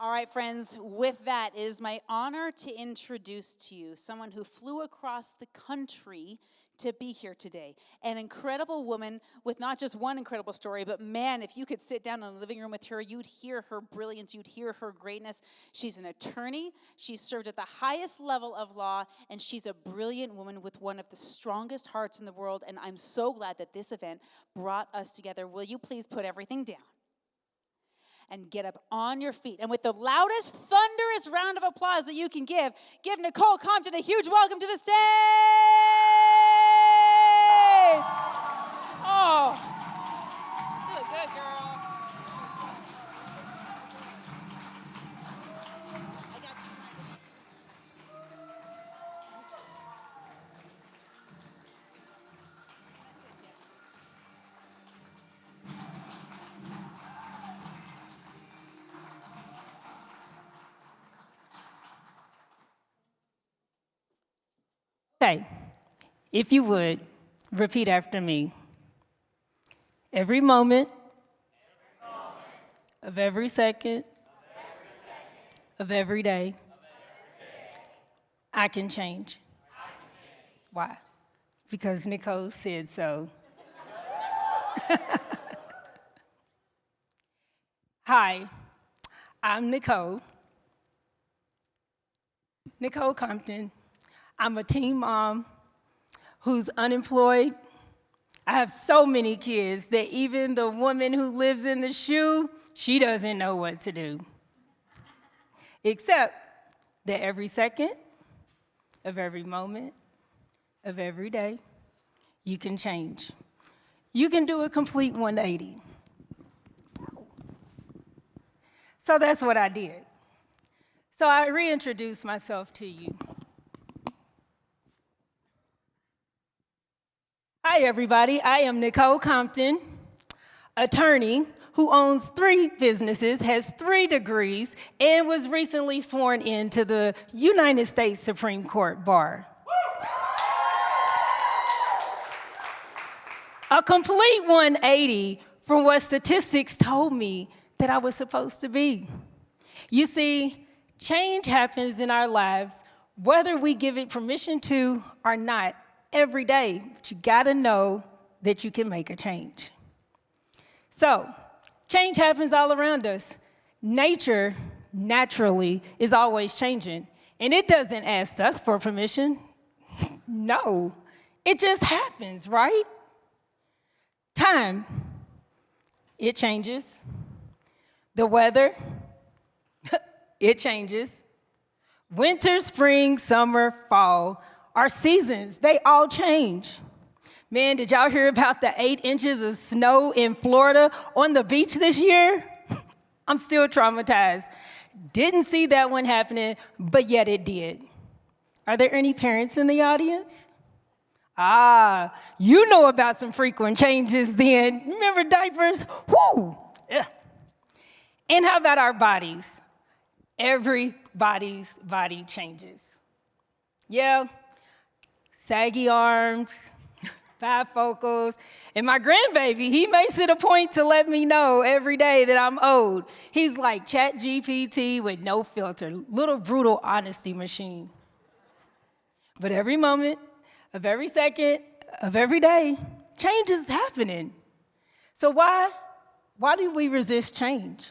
All right, friends, with that, it is my honor to introduce to you someone who flew across the country to be here today. An incredible woman with not just one incredible story, but man, if you could sit down in the living room with her, you'd hear her brilliance, you'd hear her greatness. She's an attorney, she's served at the highest level of law, and she's a brilliant woman with one of the strongest hearts in the world, and I'm so glad that this event brought us together. Will you please put everything down and get up on your feet? And with the loudest, thunderous round of applause that you can give Nichole Compton a huge welcome to the stage. Oh, you look good, girl. I got you. Okay, if you would, repeat after me. Every moment of every second of every day, I can change. Why? Because Nichole said so. Hi, I'm Nichole Compton. I'm a teen mom who's unemployed. I have so many kids that even the woman who lives in the shoe, she doesn't know what to do. Except that every second of every moment of every day, you can change. You can do a complete 180. So that's what I did. So I reintroduced myself to you. Hi, everybody. I am Nichole Compton, attorney who owns 3 businesses, has 3 degrees, and was recently sworn into the United States Supreme Court Bar. A complete 180 from what statistics told me that I was supposed to be. You see, change happens in our lives, whether we give it permission to or not, every day, but you gotta know that you can make a change. So, change happens all around us. Nature, naturally, is always changing, and it doesn't ask us for permission. No, it just happens, right? Time, it changes. The weather, it changes. Winter, spring, summer, fall, our seasons, they all change. Man, did y'all hear about the 8 inches of snow in Florida on the beach this year? I'm still traumatized. Didn't see that one happening, but yet it did. Are there any parents in the audience? Ah, you know about some frequent changes then. Remember diapers? Whoo! Ugh. And how about our bodies? Everybody's body changes. Yeah. Saggy arms, bifocals, and my grandbaby, he makes it a point to let me know every day that I'm old. He's like ChatGPT with no filter, little brutal honesty machine. But every moment of every second of every day, change is happening. So why do we resist change?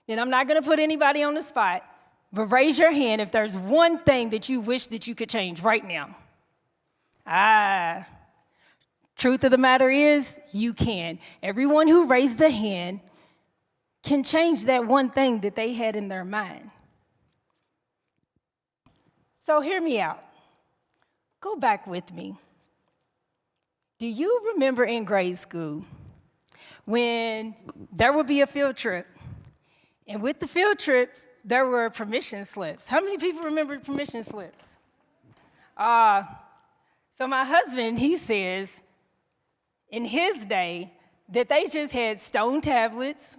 And I'm not gonna put anybody on the spot, but raise your hand if there's one thing that you wish that you could change right now. Truth of the matter is, you can. Everyone who raised a hand can change that one thing that they had in their mind. So hear me out. Go back with me. Do you remember in grade school when there would be a field trip? And with the field trips, there were permission slips. How many people remember permission slips? So my husband, he says, in his day, that they just had stone tablets.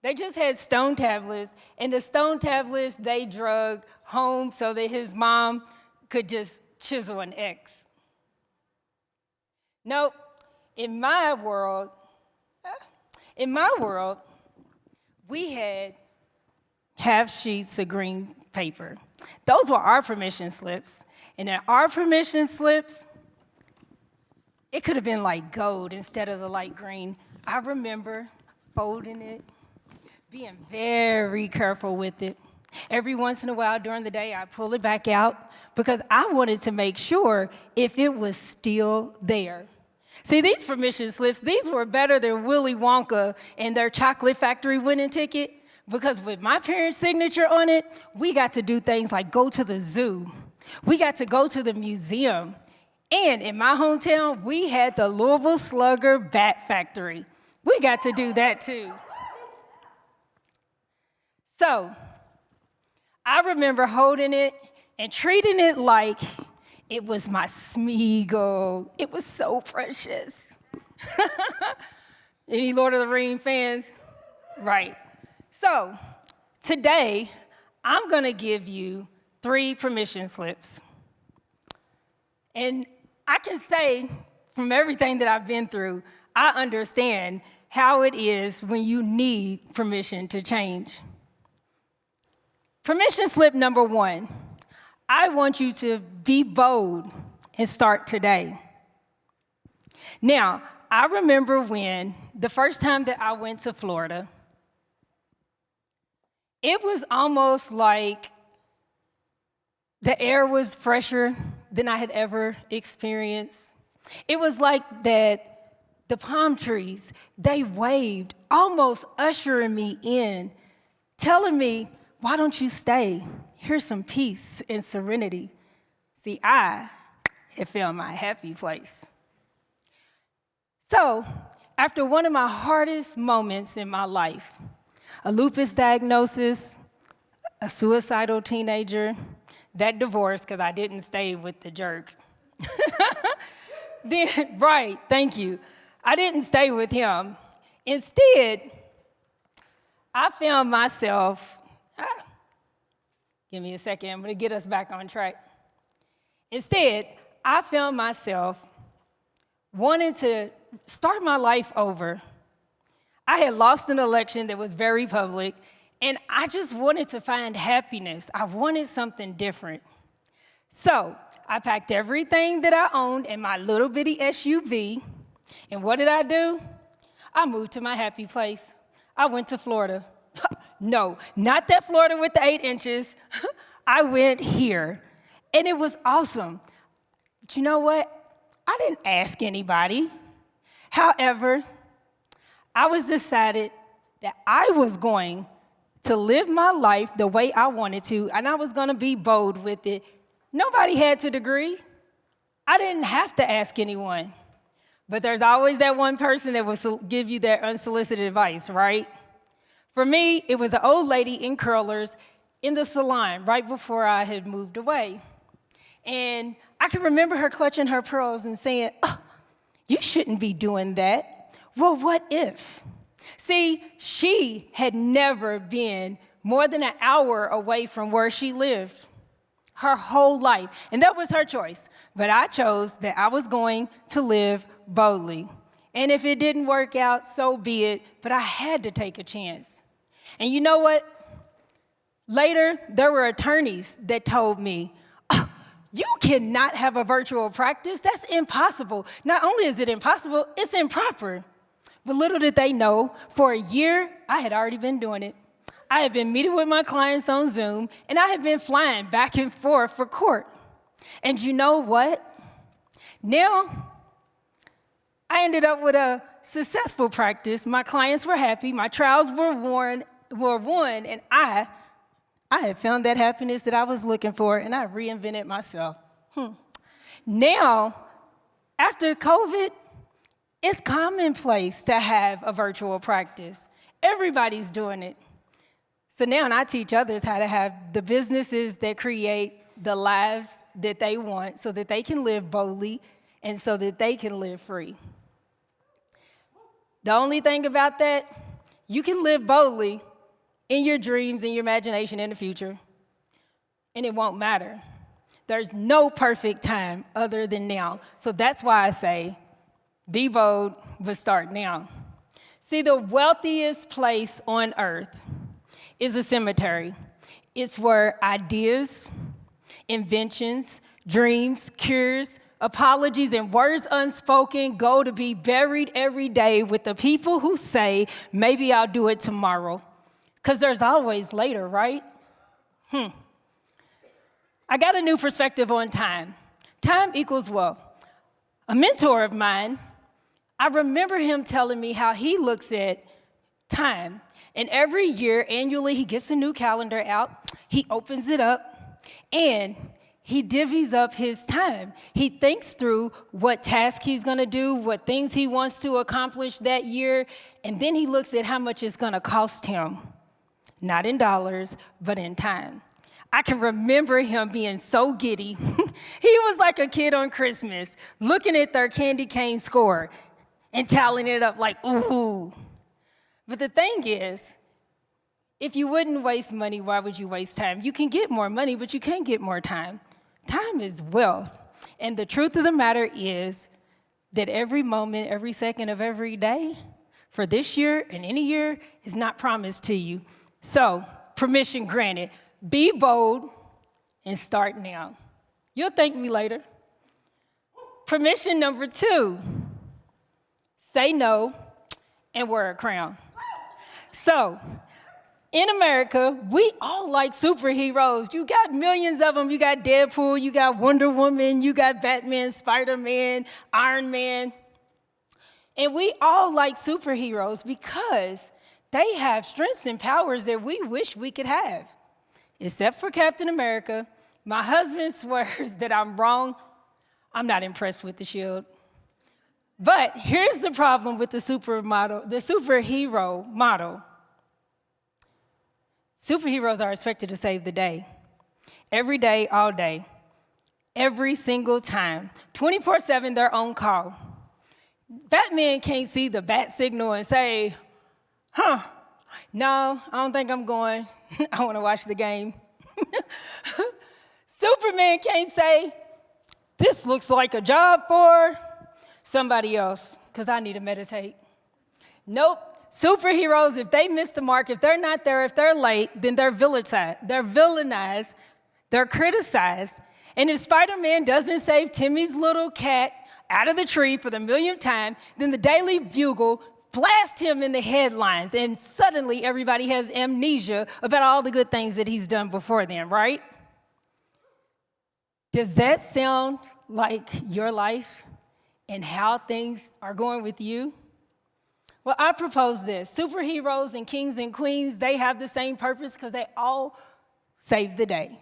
They just had stone tablets, and the stone tablets they drug home so that his mom could just chisel an X. Nope, In my world, in my world, we had half sheets of green paper. Those were our permission slips. And in our permission slips, it could have been like gold instead of the light green. I remember folding it, being very careful with it. Every once in a while during the day, I pull it back out because I wanted to make sure if it was still there. See, these permission slips, these were better than Willy Wonka and their chocolate factory winning ticket, because with my parents' signature on it, we got to do things like go to the zoo. We got to go to the museum. And in my hometown, we had the Louisville Slugger Bat Factory. We got to do that too. So I remember holding it and treating it like it was my Smeagol. It was so precious. Any Lord of the Rings fans? Right. So today, I'm going to give you 3 permission slips. And I can say from everything that I've been through, I understand how it is when you need permission to change. Permission slip number 1. I want you to be bold and start today. Now, I remember when the first time that I went to Florida, it was almost like the air was fresher than I had ever experienced. It was like that the palm trees, they waved, almost ushering me in, telling me, why don't you stay? Here's some peace and serenity. See, I had found my happy place. So, after one of my hardest moments in my life, a lupus diagnosis, a suicidal teenager, that divorce, because I didn't stay with the jerk. Right, thank you. I didn't stay with him. Instead, I found myself, give me a second, I'm gonna get us back on track. Instead, I found myself wanting to start my life over. I had lost an election that was very public, and I just wanted to find happiness. I wanted something different. So I packed everything that I owned in my little bitty SUV, and what did I do? I moved to my happy place. I went to Florida. No, not that Florida with the 8 inches. I went here, and it was awesome. But you know what? I didn't ask anybody. However, I was decided that I was going to live my life the way I wanted to, and I was going to be bold with it. Nobody had to agree. I didn't have to ask anyone. But there's always that one person that will give you that unsolicited advice, right? For me, it was an old lady in curlers in the salon right before I had moved away. And I can remember her clutching her pearls and saying, oh, you shouldn't be doing that. Well, what if? See, she had never been more than an hour away from where she lived her whole life. And that was her choice. But I chose that I was going to live boldly. And if it didn't work out, so be it. But I had to take a chance. And you know what? Later, there were attorneys that told me, oh, you cannot have a virtual practice. That's impossible. Not only is it impossible, it's improper. But little did they know, for a year, I had already been doing it. I had been meeting with my clients on Zoom, and I had been flying back and forth for court. And you know what? Now, I ended up with a successful practice. My clients were happy, my trials were won, and I had found that happiness that I was looking for, and I reinvented myself. Now, after COVID, it's commonplace to have a virtual practice. Everybody's doing it. So now I teach others how to have the businesses that create the lives that they want so that they can live boldly and so that they can live free. The only thing about that, you can live boldly in your dreams and your imagination in the future, and it won't matter. There's no perfect time other than now. So that's why I say, Be bold, but start now. See, the wealthiest place on earth is a cemetery. It's where ideas, inventions, dreams, cures, apologies, and words unspoken go to be buried every day with the people who say, maybe I'll do it tomorrow. Because there's always later, right? I got a new perspective on time. Time equals wealth. A mentor of mine, I remember him telling me how he looks at time. And every year, annually, he gets a new calendar out, he opens it up, and he divvies up his time. He thinks through what task he's gonna do, what things he wants to accomplish that year, and then he looks at how much it's gonna cost him. Not in dollars, but in time. I can remember him being so giddy. He was like a kid on Christmas, looking at their candy cane score and tallying it up like, ooh. But the thing is, if you wouldn't waste money, why would you waste time? You can get more money, but you can't get more time. Time is wealth. And the truth of the matter is that every moment, every second of every day for this year and any year is not promised to you. So, permission granted. Be bold and start now. You'll thank me later. Permission number 2, say no and wear a crown. So, in America, we all like superheroes. You got millions of them. You got Deadpool, you got Wonder Woman, you got Batman, Spider-Man, Iron Man. And we all like superheroes because they have strengths and powers that we wish we could have. Except for Captain America. My husband swears that I'm wrong. I'm not impressed with the shield. But here's the problem with the superhero model. Superheroes are expected to save the day. Every day, all day. Every single time. 24/7, they're on call. Batman can't see the bat signal and say, no, I don't think I'm going. I want to watch the game. Superman can't say, this looks like a job for somebody else, because I need to meditate. Nope. Superheroes, if they miss the mark, if they're not there, if they're late, then they're villainized, they're criticized. And if Spider-Man doesn't save Timmy's little cat out of the tree for the millionth time, then the Daily Bugle blast him in the headlines, and suddenly everybody has amnesia about all the good things that he's done before then, right? Does that sound like your life and how things are going with you? Well, I propose this. Superheroes and kings and queens, they have the same purpose because they all save the day.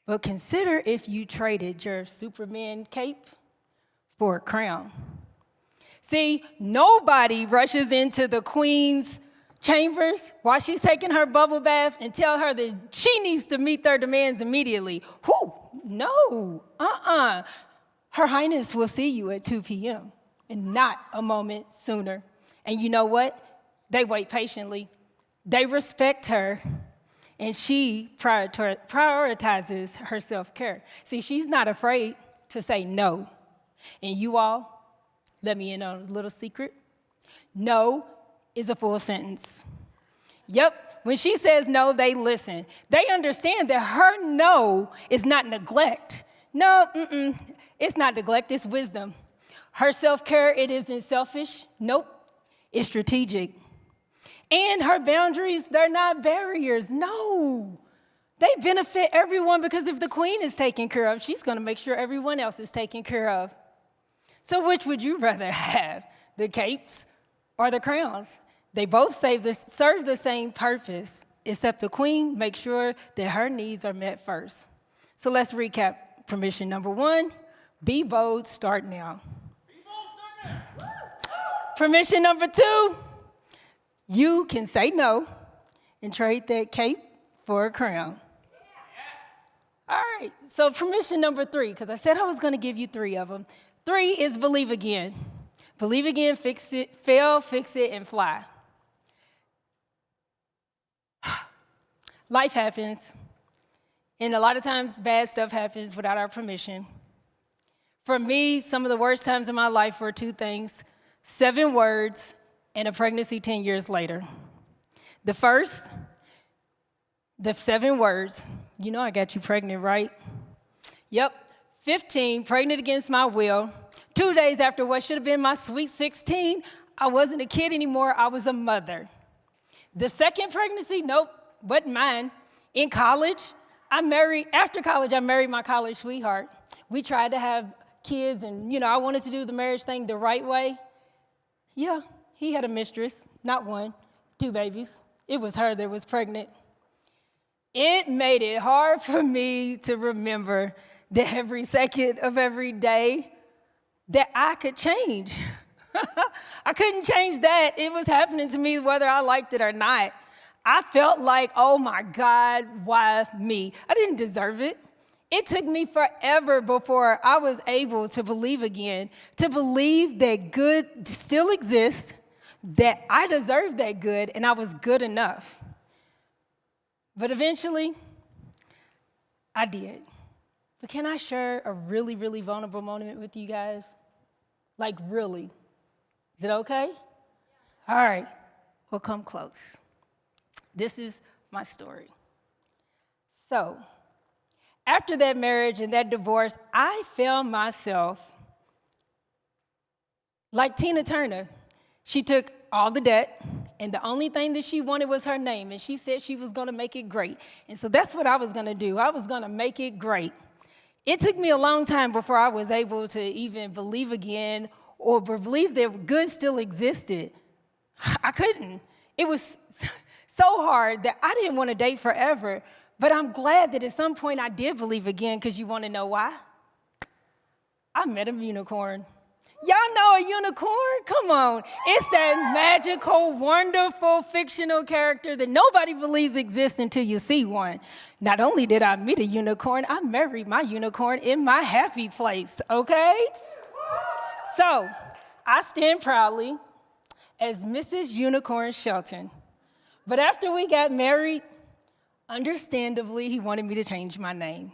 But consider if you traded your Superman cape for a crown. See, nobody rushes into the queen's chambers while she's taking her bubble bath and tell her that she needs to meet their demands immediately. No, Her Highness will see you at 2 p.m. and not a moment sooner. And you know what? They wait patiently. They respect her, and she prioritizes her self-care. See, she's not afraid to say no. And you all, let me in on a little secret. No is a full sentence. Yep, when she says no, they listen. They understand that her no is not neglect. No, it's not neglect, it's wisdom. Her self-care, it isn't selfish. Nope, it's strategic. And her boundaries, they're not barriers. No, they benefit everyone because if the queen is taken care of, she's going to make sure everyone else is taken care of. So which would you rather have, the capes or the crowns? They both serve the same purpose, except the queen makes sure that her needs are met first. So let's recap. Permission number 1, be bold, start now. Be bold, start now. Permission number 2, you can say no and trade that cape for a crown. All right, so permission number 3, because I said I was going to give you 3 of them. 3 is believe again. Believe again, fix it, fail, fix it, and fly. Life happens, and a lot of times bad stuff happens without our permission. For me, some of the worst times in my life were two things: 7 words and a pregnancy 10 years later. The first, the 7 words, you know I got you pregnant, right? Yep, 15, pregnant against my will. 2 days after what should have been my sweet 16, I wasn't a kid anymore, I was a mother. The second pregnancy, nope, wasn't mine. In college, after college, I married my college sweetheart. We tried to have kids, and I wanted to do the marriage thing the right way. Yeah, he had a mistress, not 1, 2 babies. It was her that was pregnant. It made it hard for me to remember that every second of every day that I could change. I couldn't change that. It was happening to me whether I liked it or not. I felt like, oh my God, why me? I didn't deserve it. It took me forever before I was able to believe again, to believe that good still exists, that I deserved that good, and I was good enough. But eventually, I did. But can I share a really, really vulnerable moment with you guys? Like, really? Is it okay? All right, we'll come close. This is my story. So, after that marriage and that divorce, I found myself like Tina Turner. She took all the debt, and the only thing that she wanted was her name, and she said she was going to make it great. And so that's what I was going to do. I was going to make it great. It took me a long time before I was able to even believe again or believe that good still existed. I couldn't. It was so hard that I didn't want to date forever. But I'm glad that at some point I did believe again, because you want to know why? I met a unicorn. Y'all know a unicorn? Come on. It's that magical, wonderful, fictional character that nobody believes exists until you see one. Not only did I meet a unicorn, I married my unicorn in my happy place, okay? So, I stand proudly as Mrs. Unicorn Shelton. But after we got married, understandably, he wanted me to change my name.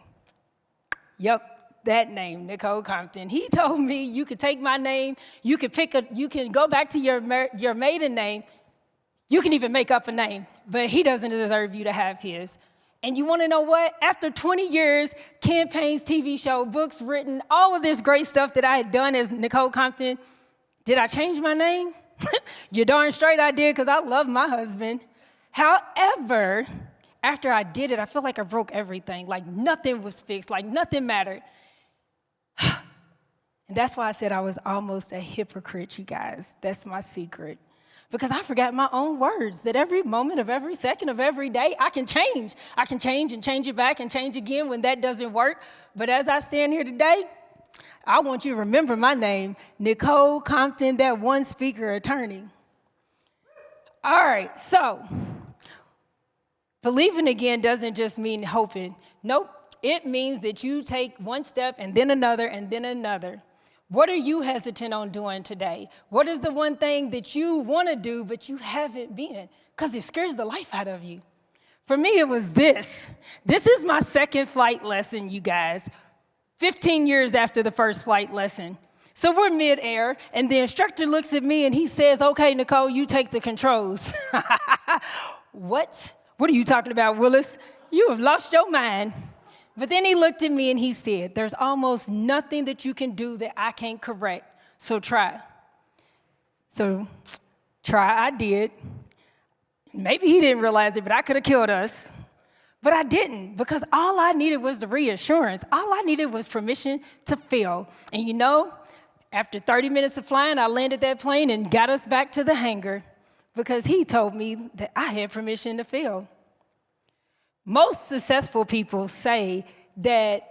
Yep, that name, Nichole Compton. He told me, you could take my name, you can go back to your maiden name, you can even make up a name, but he doesn't deserve you to have his. And you want to know what? After 20 years, campaigns, TV show, books written, all of this great stuff that I had done as Nichole Compton, did I change my name? You're darn straight I did, because I love my husband. However, after I did it, I feel like I broke everything, like nothing was fixed, like nothing mattered. And that's why I said I was almost a hypocrite, you guys. That's my secret. Because I forgot my own words, that every moment of every second of every day, I can change. I can change and change it back and change again when that doesn't work. But as I stand here today, I want you to remember my name, Nichole Compton, that one speaker attorney. All right, so believing again doesn't just mean hoping. Nope, it means that you take one step and then another and then another. What are you hesitant on doing today? What is the one thing that you want to do but you haven't been? Because it scares the life out of you. For me, it was this. This is my second flight lesson, you guys. 15 years after the first flight lesson. So we're midair, and the instructor looks at me and he says, okay, Nichole, you take the controls. What? What are you talking about, Willis? You have lost your mind. But then he looked at me and he said, there's almost nothing that you can do that I can't correct, so try. So try, I did. Maybe he didn't realize it, but I could have killed us. But I didn't, because all I needed was the reassurance. All I needed was permission to fail. And you know, after 30 minutes of flying, I landed that plane and got us back to the hangar because he told me that I had permission to fail. Most successful people say that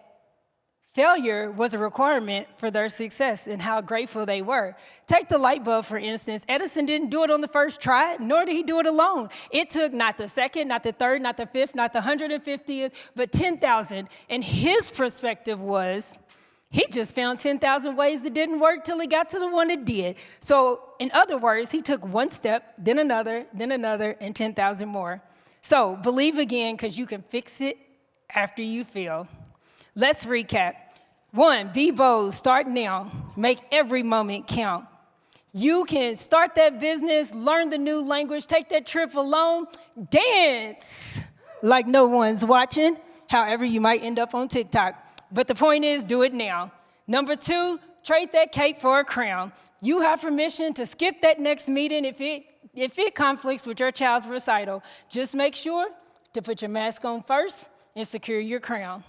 failure was a requirement for their success and how grateful they were. Take the light bulb, for instance. Edison didn't do it on the first try, nor did he do it alone. It took not the second, not the third, not the fifth, not the 150th, but 10,000. And his perspective was, he just found 10,000 ways that didn't work till he got to the one that did. So in other words, he took one step, then another, and 10,000 more. So believe again, because you can fix it after you fail. Let's recap. 1, be bold, start now, make every moment count. You can start that business, learn the new language, take that trip alone, dance like no one's watching. However, you might end up on TikTok. But the point is, do it now. Number 2, trade that cape for a crown. You have permission to skip that next meeting if it conflicts with your child's recital. Just make sure to put your mask on first and secure your crown.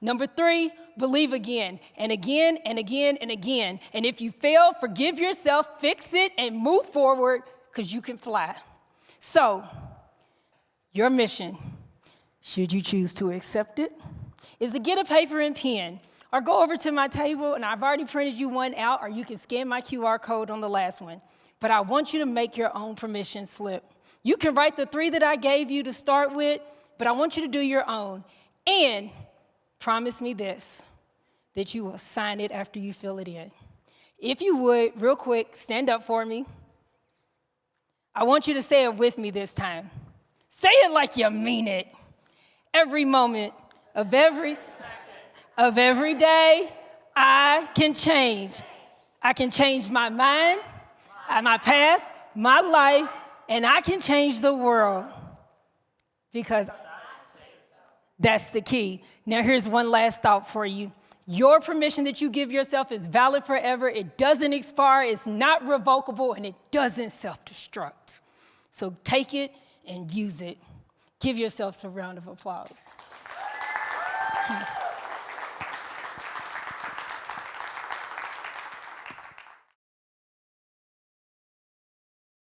Number 3, believe again and again and again and again. And if you fail, forgive yourself, fix it, and move forward because you can fly. So, your mission, should you choose to accept it, is to get a paper and pen or go over to my table, and I've already printed you one out, or you can scan my QR code on the last one. But I want you to make your own permission slip. You can write the 3 that I gave you to start with, but I want you to do your own. And promise me this, that you will sign it after you fill it in. If you would, real quick, stand up for me. I want you to say it with me this time. Say it like you mean it. Every moment of every day, I can change. I can change my mind, my path, my life, and I can change the world. Because that's the key. Now, here's one last thought for you. Your permission that you give yourself is valid forever. It doesn't expire. It's not revocable, and it doesn't self-destruct. So take it and use it. Give yourself a round of applause.